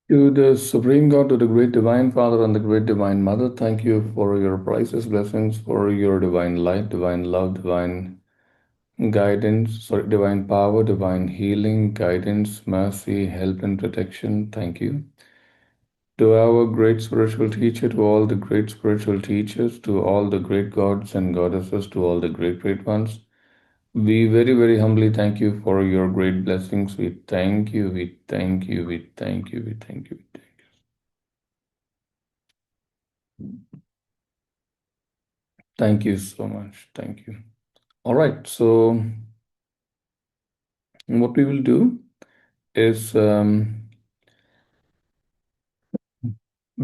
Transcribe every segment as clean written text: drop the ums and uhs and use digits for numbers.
To the Supreme God, to the great Divine Father and the great Divine Mother, thank you for your priceless blessings, for your divine light, divine love, divine guidance, sorry, divine power, divine healing, guidance, mercy, help, and protection. Thank you. To our great spiritual teacher, to all the great spiritual teachers, to all the great gods and goddesses, to all the great, great ones, we very, very humbly thank you for your great blessings. We thank you, we thank you, we thank you, we thank you. Thank you so much. Thank you. All right. So, what we will do is be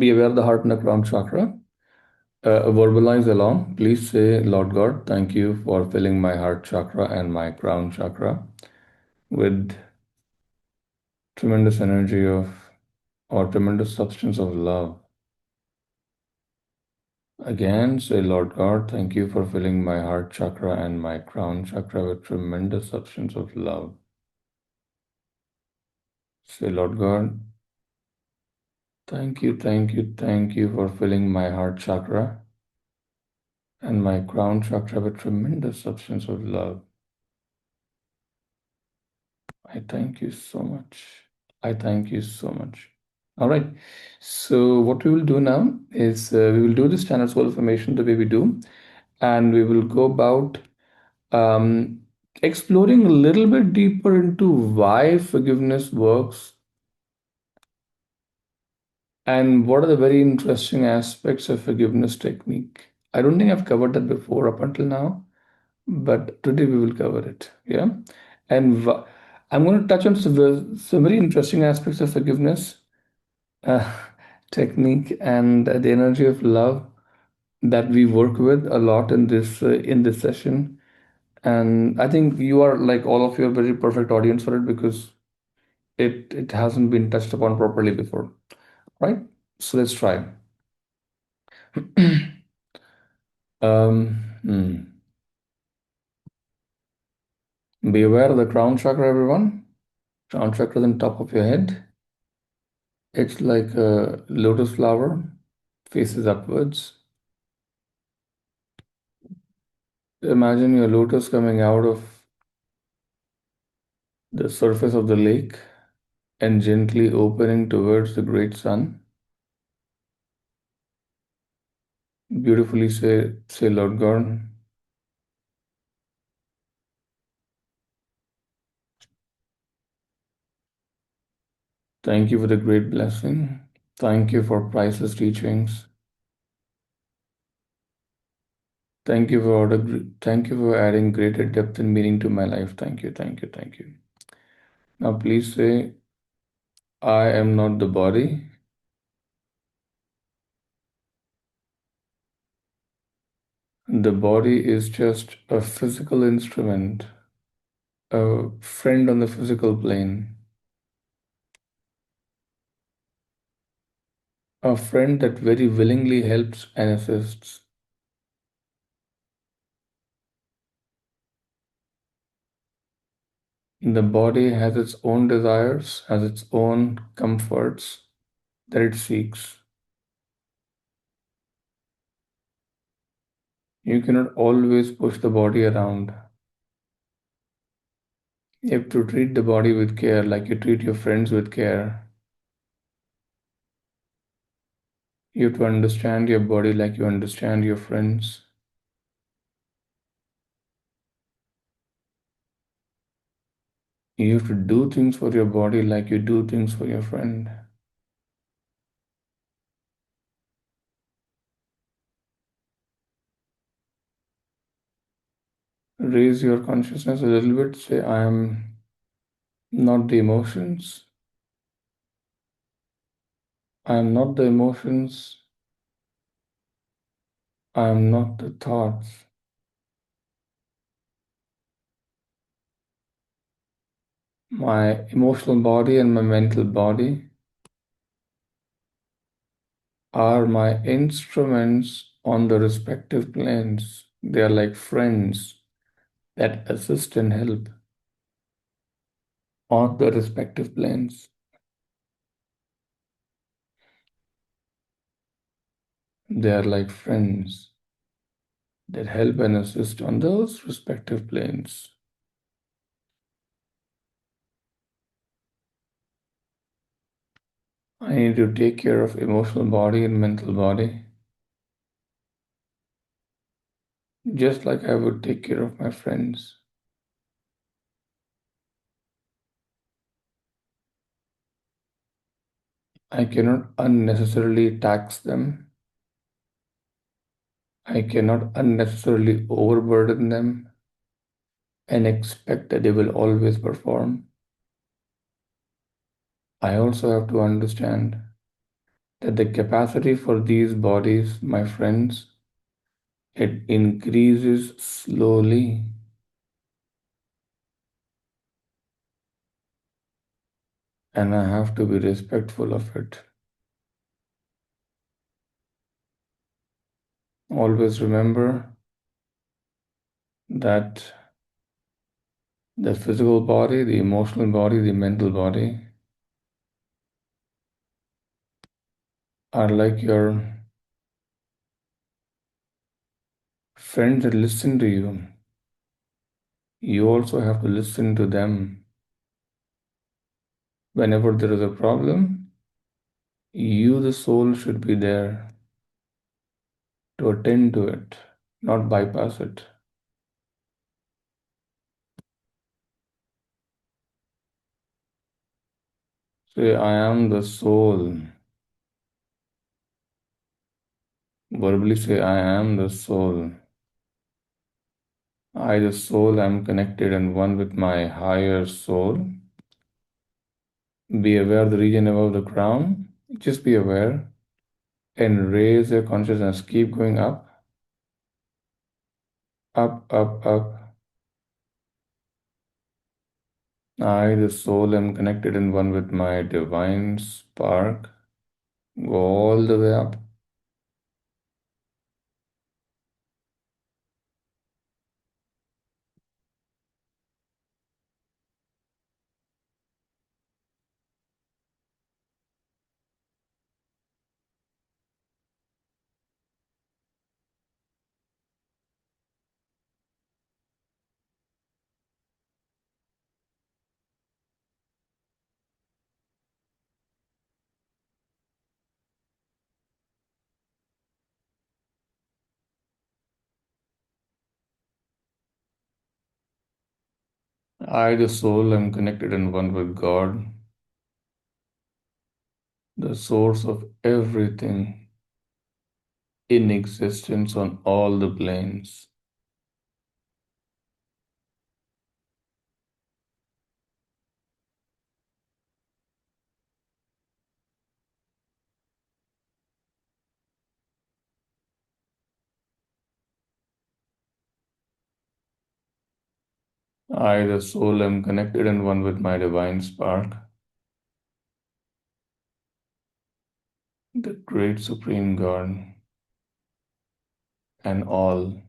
aware of the heart and the crown chakra. Verbalize along. Please say, Lord God, thank you for filling my heart chakra and my crown chakra with tremendous energy of or tremendous substance of love. Again, say, Lord God, thank you for filling my heart chakra and my crown chakra with tremendous substance of love. Say, Lord God, thank you, thank you, thank you for filling my heart chakra and my crown chakra with tremendous substance of love. I thank you so much. I thank you so much. All right. So what we will do now is we will do the standard soul formation the way we do, and we will go about exploring a little bit deeper into why forgiveness works and what are the very interesting aspects of forgiveness technique. I don't think I've covered that before up until now, but today we will cover it. Yeah. And I'm going to touch on some very interesting aspects of forgiveness uh, technique and the energy of love that we work with a lot in this session. And I think you are like all of you a very perfect audience for it because it hasn't been touched upon properly before, right? So let's try. Hmm. Be aware of the crown chakra, everyone. Crown chakra is on top of your head. It's like a lotus flower, faces upwards. Imagine your lotus coming out of the surface of the lake and gently opening towards the great sun. Beautifully say, Lord God, thank you for the great blessing. Thank you for priceless teachings. Thank you for adding greater depth and meaning to my life. Thank you, thank you, thank you. Now please say, I am not the body. The body is just a physical instrument, a friend on the physical plane, a friend that very willingly helps and assists. The body has its own desires, has its own comforts that it seeks. You cannot always push the body around. You have to treat the body with care like you treat your friends with care. You have to understand your body like you understand your friends. You have to do things for your body like you do things for your friend. Raise your consciousness a little bit. Say, I am not the emotions. I am not the emotions. I am not the thoughts. My emotional body and my mental body are my instruments on the respective planes. They are like friends that assist and help on the respective planes. They are like friends that help and assist on those respective planes. I need to take care of emotional body and mental body, just like I would take care of my friends. I cannot unnecessarily tax them. I cannot unnecessarily overburden them and expect that they will always perform. I also have to understand that the capacity for these bodies, my friends, it increases slowly, and I have to be respectful of it. Always remember that the physical body, the emotional body, the mental body are like your friends that listen to you. You also have to listen to them. Whenever there is a problem, you, the soul, should be there to attend to it, not bypass it. Say, I am the soul. Verbally say, I am the soul. I, the soul, am connected and one with my higher soul. Be aware of the region above the crown. Just be aware and raise your consciousness. Keep going up, up, up, up. I, the soul, am connected and one with my divine spark. Go all the way up. I, the soul, am connected and one with God, the source of everything in existence on all the planes. I, the soul, am connected and one with my divine spark, the great supreme God, and all.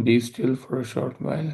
Be still for a short while.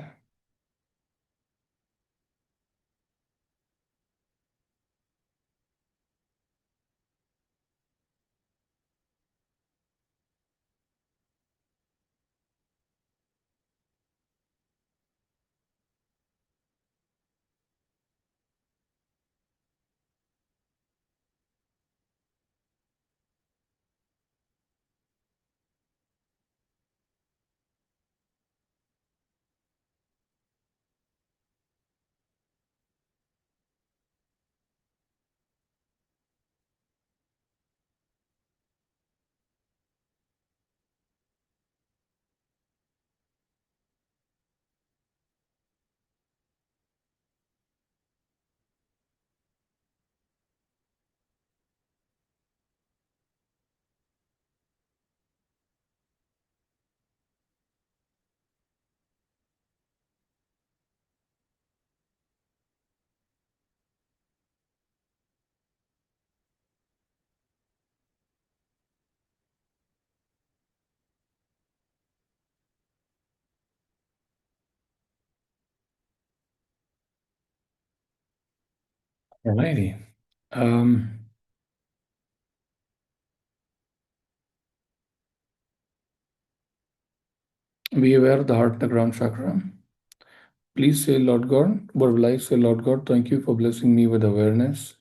Alrighty. Um, be aware of the heart and the ground chakra. Please say, Lord God, word of life, say, Lord God, thank you for blessing me with awareness,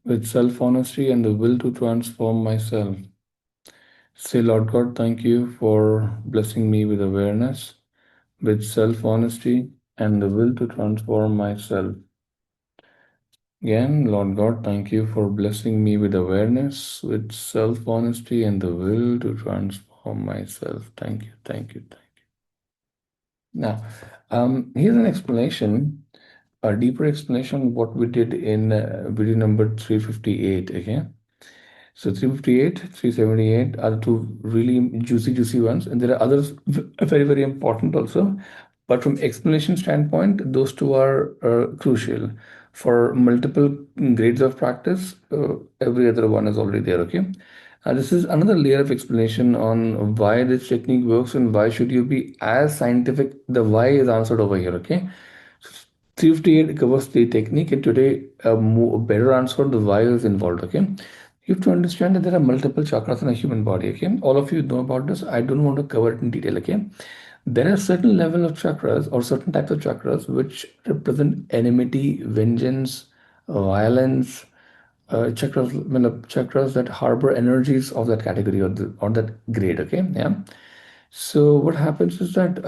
with self honesty, and the will to transform myself. Say, Lord God, thank you for blessing me with awareness, with self honesty, and the will to transform myself. Again, Lord God, thank you for blessing me with awareness, with self honesty, and the will to transform myself. Thank you, thank you, thank you. Now, here's an explanation, a deeper explanation of what we did in video number 358. Okay. So 358, 378 are the two really juicy ones, and there are others very, very important also. But from explanation standpoint, those two are crucial. For multiple grades of practice, every other one is already there, okay? This is another layer of explanation on why this technique works and why should you be as scientific. The why is answered over here, okay? 358 covers the technique, and today a better answer the why is involved, okay? You have to understand that there are multiple chakras in a human body, okay? All of you know about this. I don't want to cover it in detail, okay? There are certain level of chakras or certain types of chakras which represent enmity, vengeance, violence, chakras that harbor energies of that category or that grade, okay? Yeah. So what happens is that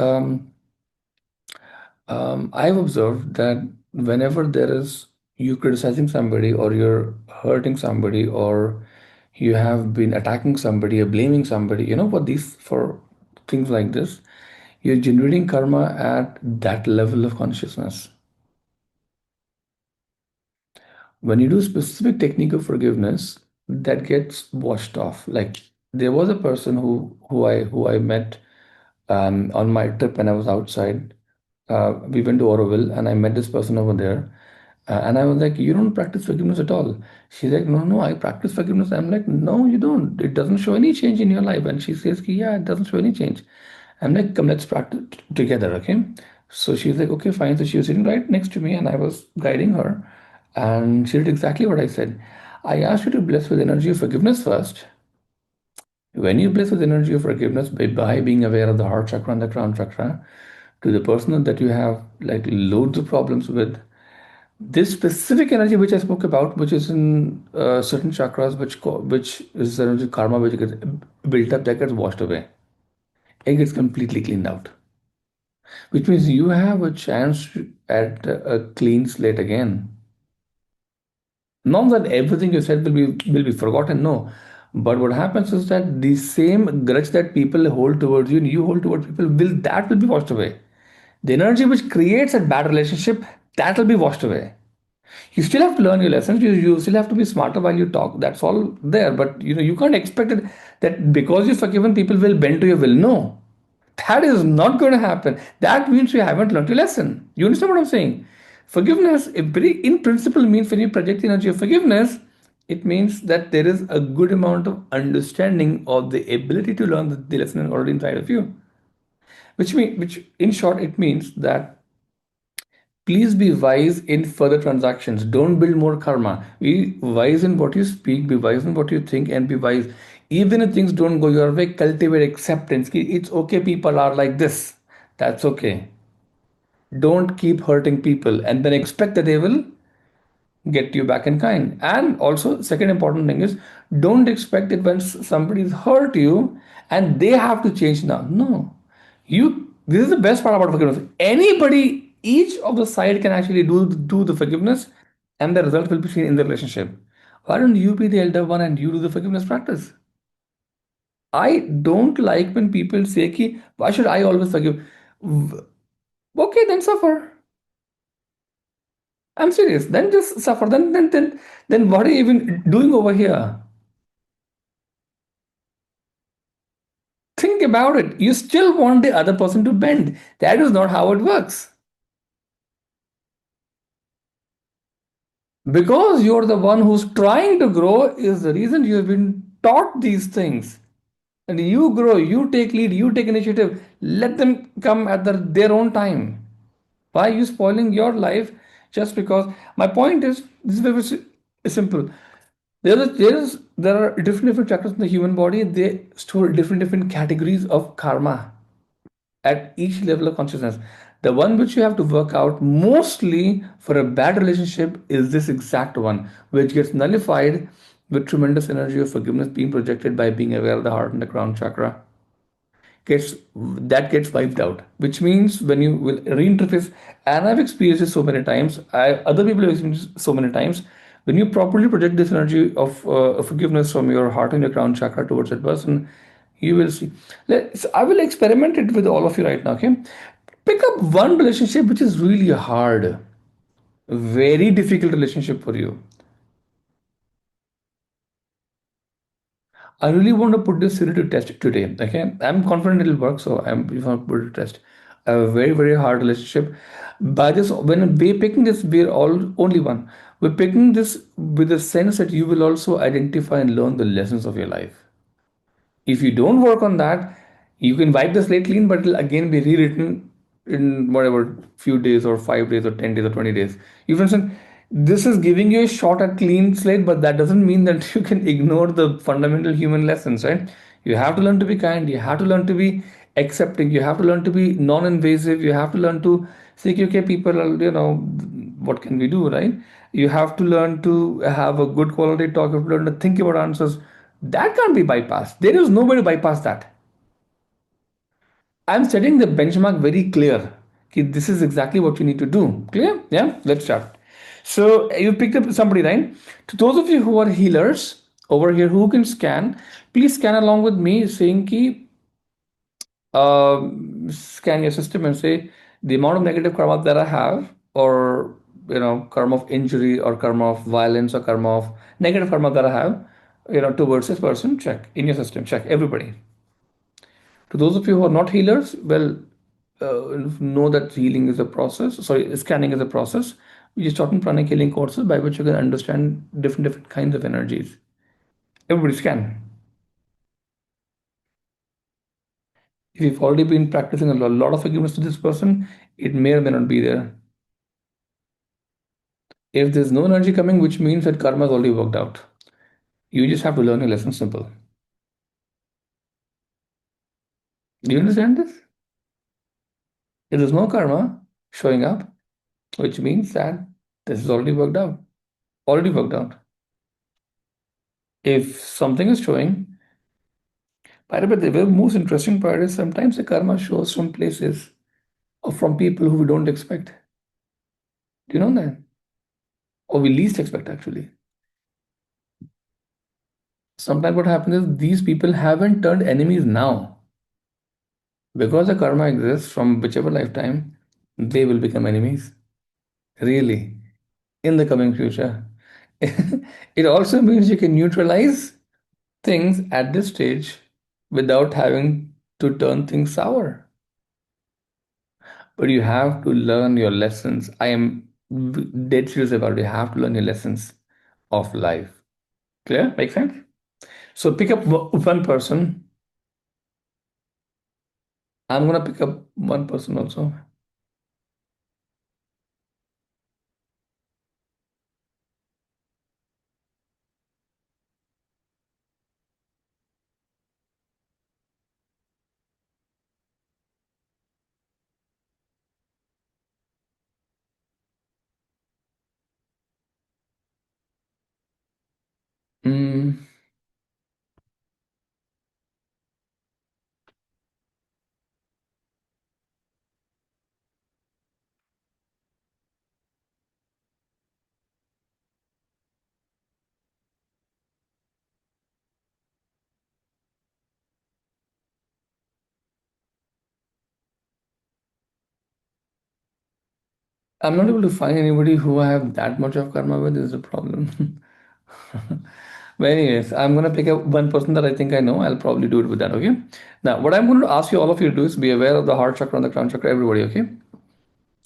I've observed that whenever there is you criticizing somebody or you're hurting somebody or you have been attacking somebody or blaming somebody, for things like this, you're generating karma at that level of consciousness. When you do specific technique of forgiveness, that gets washed off. Like there was a person who I met on my trip when I was outside. We went to Oroville and I met this person over there. And I was like, you don't practice forgiveness at all. She's like, no, no, I practice forgiveness. I'm like, no, you don't. It doesn't show any change in your life. And she says, yeah, it doesn't show any change. I'm like, come, let's practice together, okay? So she's like, okay, fine. So she was sitting right next to me and I was guiding her. And she did exactly what I said. I asked you to bless with energy of forgiveness first. When you bless with energy of forgiveness by being aware of the heart chakra and the crown chakra, to the person that you have like loads of problems with, this specific energy which I spoke about, which is in certain chakras, which is energy karma, which gets built up, that gets washed away. It gets completely cleaned out, which means you have a chance at a clean slate again. Not that everything you said will be forgotten, no. But what happens is that the same grudge that people hold towards you and you hold towards people will be washed away. The energy which creates a bad relationship, that will be washed away. You still have to learn your lessons. You still have to be smarter while you talk. That's all there. But you can't expect it that because you've forgiven, people will bend to your will. No, that is not going to happen. That means you haven't learned your lesson. You understand what I'm saying? Forgiveness, in principle, means when you project the energy of forgiveness, it means that there is a good amount of understanding of the ability to learn the lesson already inside of you. which in short, it means that please be wise in further transactions. Don't build more karma. Be wise in what you speak, be wise in what you think, and be wise. Even if things don't go your way, cultivate acceptance. It's okay, people are like this. That's okay. Don't keep hurting people and then expect that they will get you back in kind. And also, second important thing is don't expect it when somebody's hurt you and they have to change now. No. This is the best part about forgiveness. Anybody, each of the side can actually do the forgiveness and the result will be seen in the relationship. Why don't you be the elder one and you do the forgiveness practice? I don't like when people say ki, why should I always forgive? Okay, then suffer. I'm serious. Then just suffer. Then what are you even doing over here? Think about it. You still want the other person to bend. That is not how it works. Because you're the one who's trying to grow is the reason you have been taught these things. And you grow, you take lead, you take initiative. Let them come at their own time. Why are you spoiling your life just because? My point is this is very simple. There are different chakras in the human body. They store different categories of karma at each level of consciousness. The one which you have to work out mostly for a bad relationship is this exact one, which gets nullified with tremendous energy of forgiveness being projected by being aware of the heart and the crown chakra. Gets wiped out, which means when you will reinterface, and I've experienced it so many times, other people have experienced it so many times, when you properly project this energy of forgiveness from your heart and your crown chakra towards that person, you will see. I will experiment it with all of you right now. Okay, pick up one relationship which is really hard, very difficult relationship for you. I really want to put this theory to test today. Okay, I'm confident it'll work, so I'm going to put it to test. A very hard relationship. By this, when we're picking this, we're all only one. We're picking this with the sense that you will also identify and learn the lessons of your life. If you don't work on that, you can wipe the slate clean, but it'll again be rewritten in whatever few days or 5 days or 10 days or 20 days. You understand? This is giving you a shot at clean slate, but that doesn't mean that you can ignore the fundamental human lessons, right? You have to learn to be kind. You have to learn to be accepting. You have to learn to be non-invasive. You have to learn to say, okay, people are, what can we do, right? You have to learn to have a good quality talk. You have to learn to think about answers. That can't be bypassed. There is no way to bypass that. I'm setting the benchmark very clear. Okay, this is exactly what you need to do. Clear? Yeah? Let's start. So you picked up somebody, right? To those of you who are healers over here who can scan, please scan along with me saying ki, scan your system and say the amount of negative karma that I have, or karma of injury or karma of violence or karma of negative karma that I have, towards this person. Check in your system. Check everybody. To those of you who are not healers, well, know that healing is a process. Sorry, scanning is a process. We just taught in pranic healing courses by which you can understand different kinds of energies. Everybody scan. If you've already been practicing a lot of forgiveness to this person, it may or may not be there. If there's no energy coming, which means that karma is already worked out. You just have to learn a lesson simple. Do you understand this? If there's no karma showing up, which means that this is already worked out. Already worked out. If something is showing, by the way, the very most interesting part is sometimes the karma shows from places or from people who we don't expect. Do you know that? Or we least expect actually. Sometimes what happens is these people haven't turned enemies now. Because the karma exists from whichever lifetime, they will become enemies. Really. In the coming future. It also means you can neutralize things at this stage without having to turn things sour. But you have to learn your lessons. I am dead serious about it. You have to learn your lessons of life. Clear? Make sense? So pick up one person. I'm gonna pick up one person also. Mm, I'm not able to find anybody who I have that much of karma with is the problem. But anyways, I'm gonna pick up one person that I think I know. I'll probably do it with that, okay? Now, what I'm going to ask you all of you to do is be aware of the heart chakra and the crown chakra, everybody, okay?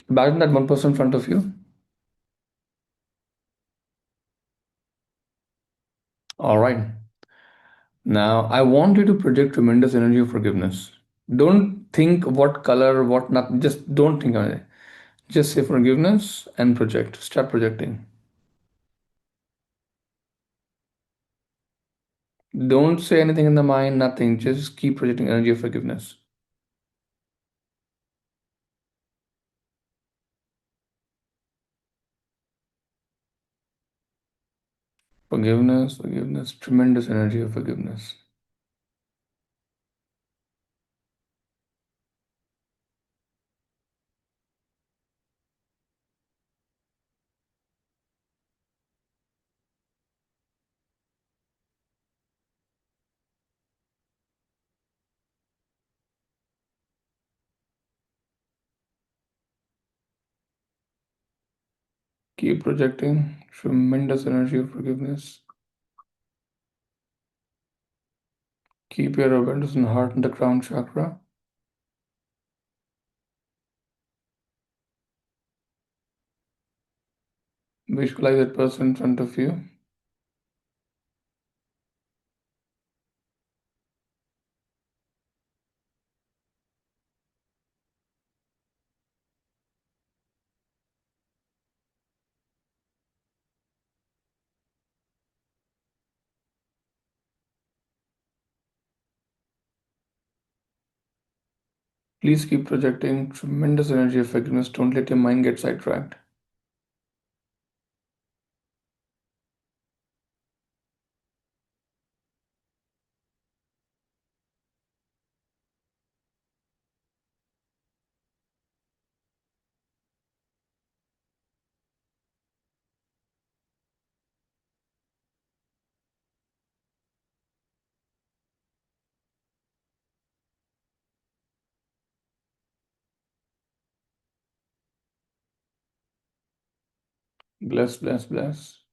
Imagine that one person in front of you. All right. Now, I want you to project tremendous energy of forgiveness. Don't think what color, what not, just don't think of it. Just say forgiveness and project. Start projecting. Don't say anything in the mind, nothing. Just keep projecting energy of forgiveness. Forgiveness, forgiveness, tremendous energy of forgiveness. Keep projecting tremendous energy of forgiveness. Keep your awareness in the heart and the crown chakra. Visualize that person in front of you. Please keep projecting tremendous energy of forgiveness. Don't let your mind get sidetracked. Bless, bless, bless.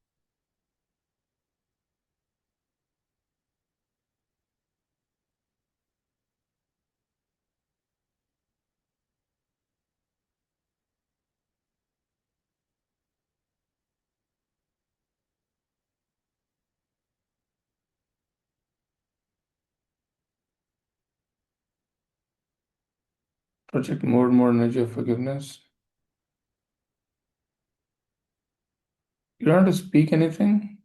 Project more and more energy of forgiveness. You don't have to speak anything.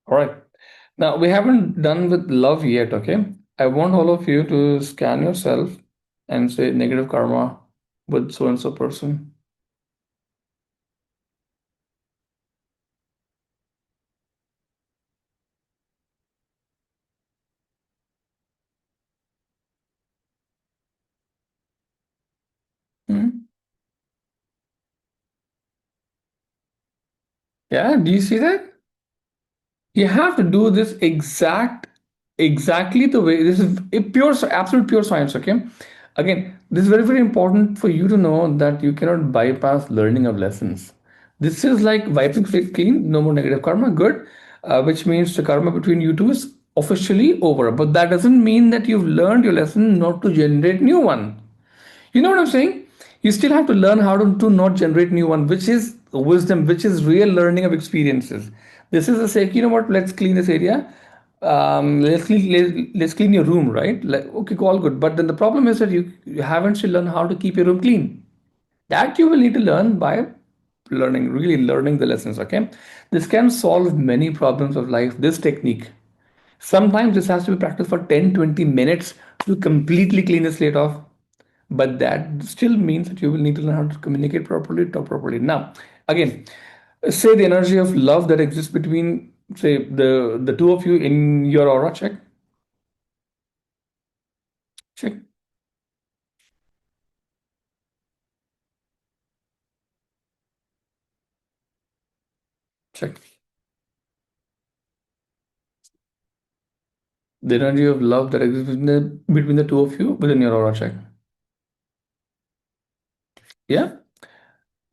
All right. Now, we haven't done with love yet, okay? I want all of you to scan yourself and say negative karma with so and so person. Hmm? Yeah, do you see that? You have to do this exactly the way this is a pure, absolute pure science, okay? Again, this is very, very important for you to know that you cannot bypass learning of lessons. This is like wiping slate clean, no more negative karma, good, which means the karma between you two is officially over. But that doesn't mean that you've learned your lesson not to generate new one. You know what I'm saying? You still have to learn how to not generate new one, which is wisdom, which is real learning of experiences. This is a say, you know what, let's clean this area. Let's clean your room, right? Like, okay, all good. But then the problem is that you haven't still learned how to keep your room clean. That you will need to learn by learning, really learning the lessons, okay? This can solve many problems of life, this technique. Sometimes this has to be practiced for 10-20 minutes to completely clean the slate off. But that still means that you will need to learn how to communicate properly, talk properly. Now, again, say the energy of love that exists between, say, the two of you in your aura. Check, check, check. The energy of love that exists between the two of you within your aura. Check. Yeah,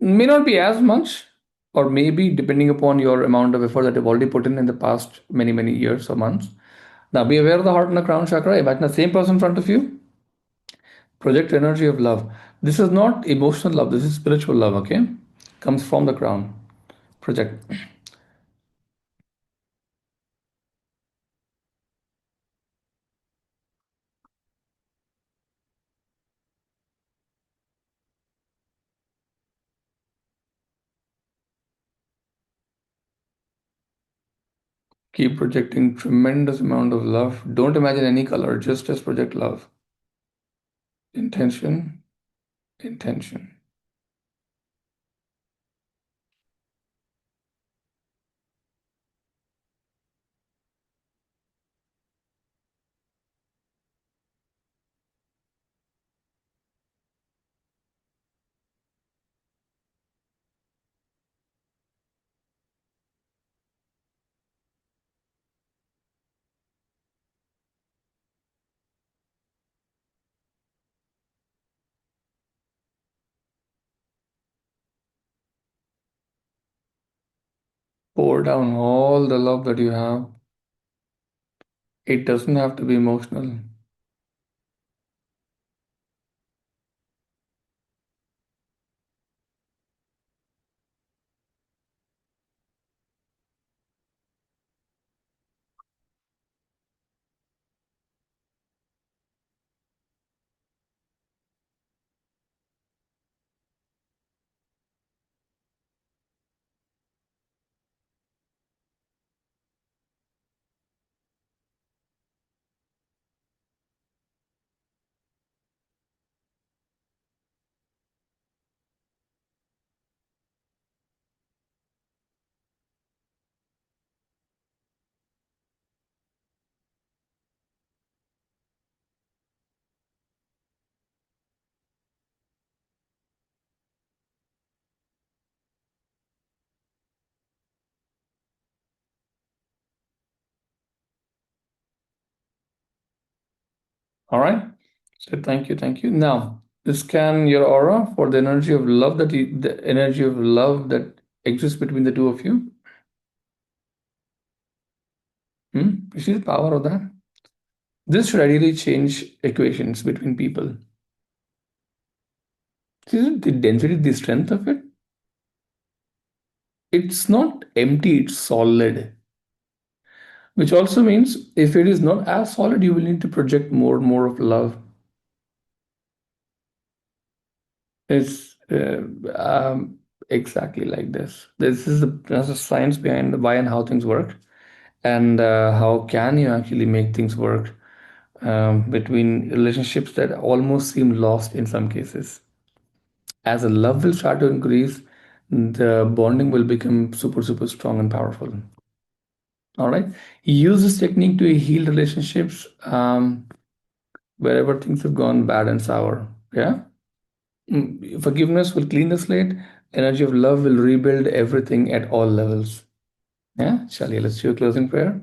may not be as much, or maybe depending upon your amount of effort that you've already put in the past many years or months. Now, be aware of the heart and the crown chakra. Imagine the same person in front of you. Project energy of love. This is not emotional love. This is spiritual love. Okay, comes from the crown. Project. Keep projecting tremendous amount of love. Don't imagine any color. Just project love. Intention. Intention. Pour down all the love that you have. It doesn't have to be emotional. All right. So thank you, thank you. Now scan your aura for the energy of love the energy of love that exists between the two of you. You see the power of that? This should ideally change equations between people. See the density, the strength of it? It's not empty, it's solid. Which also means if it is not as solid, you will need to project more and more of love. It's exactly like this. There's a science behind why and how things work, and how can you actually make things work between relationships that almost seem lost in some cases. As the love will start to increase, the bonding will become super strong and powerful. All right. Use this technique to heal relationships wherever things have gone bad and sour. Yeah. Forgiveness will clean the slate. Energy of love will rebuild everything at all levels. Yeah. Shall let's do a closing prayer.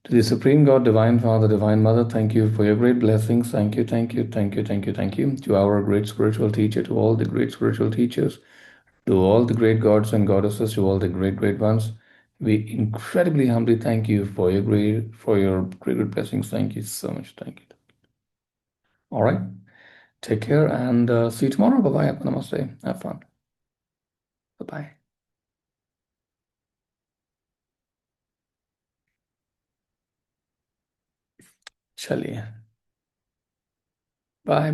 To the Supreme God, Divine Father, Divine Mother, thank you for your great blessings. Thank you, thank you, thank you, thank you, thank you. To our great spiritual teacher, to all the great spiritual teachers, to all the great gods and goddesses, to all the great, great ones, we incredibly humbly thank you for your great blessings. Thank you so much. Thank you. All right. Take care and see you tomorrow. Bye bye. Namaste. Have fun. Bye bye. चलिए. Bye.